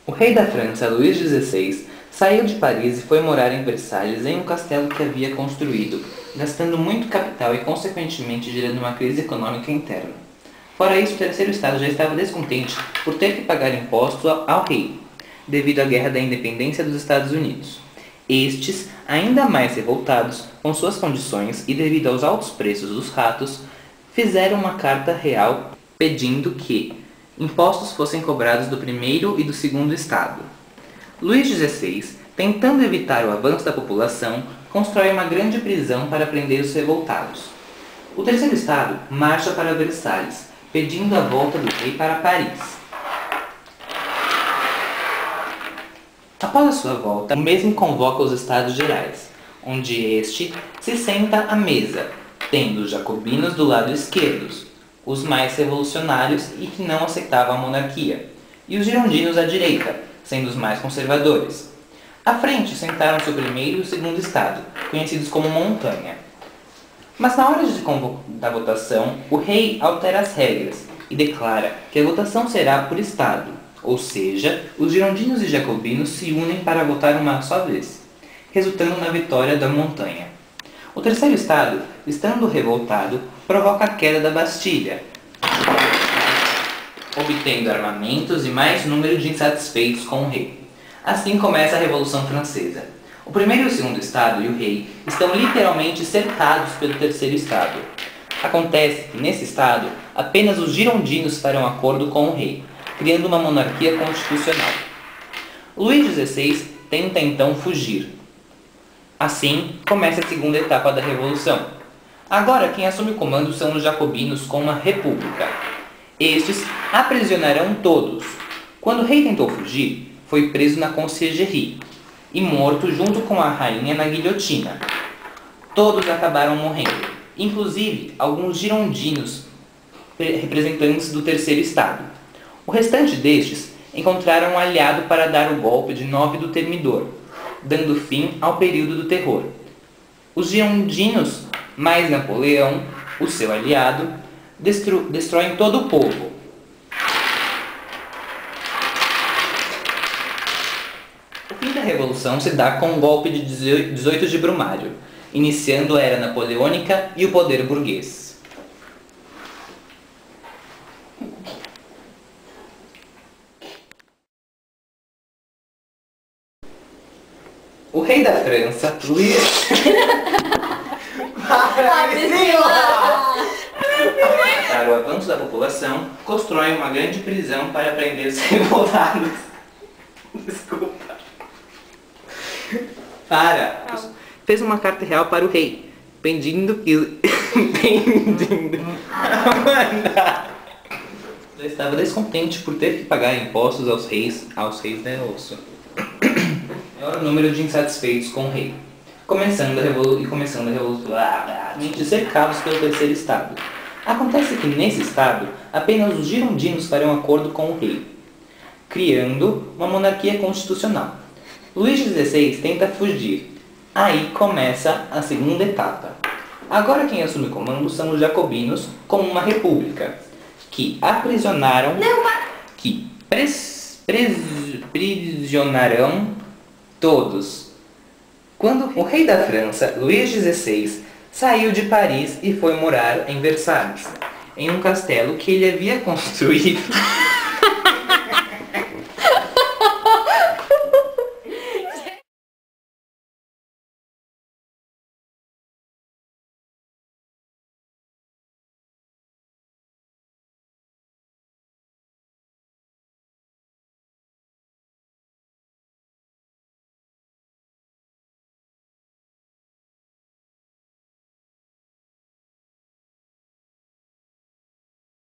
O rei da França, Luís XVI, saiu de Paris e foi morar em Versalhes em um castelo que havia construído, gastando muito capital e consequentemente gerando uma crise econômica interna. Fora isso, o terceiro estado já estava descontente por ter que pagar impostos ao rei, devido à Guerra da Independência dos Estados Unidos. Estes, ainda mais revoltados com suas condições e devido aos altos preços dos ratos, fizeram uma carta real pedindo que impostos fossem cobrados do primeiro e do segundo estado. Luís XVI, tentando evitar o avanço da população, constrói uma grande prisão para prender os revoltados. O terceiro estado marcha para Versalhes, pedindo a volta do rei para Paris. Após a sua volta, o mesmo convoca os Estados Gerais, onde este se senta à mesa, tendo os jacobinos do lado esquerdo, os mais revolucionários e que não aceitavam a monarquia, e os girondinos à direita, sendo os mais conservadores. À frente sentaram-se o primeiro e o segundo estado, conhecidos como Montanha. Mas na hora da votação, o rei altera as regras e declara que a votação será por estado, ou seja, os girondinos e jacobinos se unem para votar uma só vez, resultando na vitória da Montanha. O terceiro estado, estando revoltado, provoca a queda da Bastilha, obtendo armamentos e mais número de insatisfeitos com o rei. Assim começa a Revolução Francesa. O primeiro e o segundo estado e o rei estão literalmente cercados pelo terceiro estado. Acontece que nesse estado, apenas os girondinos farão acordo com o rei, criando uma monarquia constitucional. Luís XVI tenta então fugir. Assim, começa a segunda etapa da Revolução. Agora, quem assume o comando são os jacobinos com uma república. Estes aprisionarão todos. Quando o rei tentou fugir, foi preso na Conciergerie e morto junto com a rainha na guilhotina. Todos acabaram morrendo, inclusive alguns girondinos, representantes do terceiro estado. O restante destes encontraram um aliado para dar o golpe de 9 do Termidor, dando fim ao período do terror. Os girondinos, mais Napoleão, o seu aliado, destroem todo o povo. O fim da Revolução se dá com o golpe de 18 de Brumário, iniciando a Era Napoleônica e o poder burguês. O rei da França, Luís... Para o avanço da população, constrói uma grande prisão para prender os revoltados. Desculpa. Fez uma carta real para o rei, pedindo que... Já estava descontente por ter que pagar impostos aos reis né, osso. Maior número de insatisfeitos com o rei, começando a revolução, cercados pelo terceiro estado. Acontece que nesse estado, apenas os girondinos farão acordo com o rei, criando uma monarquia constitucional. Luís XVI tenta fugir. Aí começa a segunda etapa. Agora quem assume o comando são os jacobinos como uma república, que aprisionarão, prisionarão todos. Quando o rei da França, Luís XVI, saiu de Paris e foi morar em Versalhes, em um castelo que ele havia construído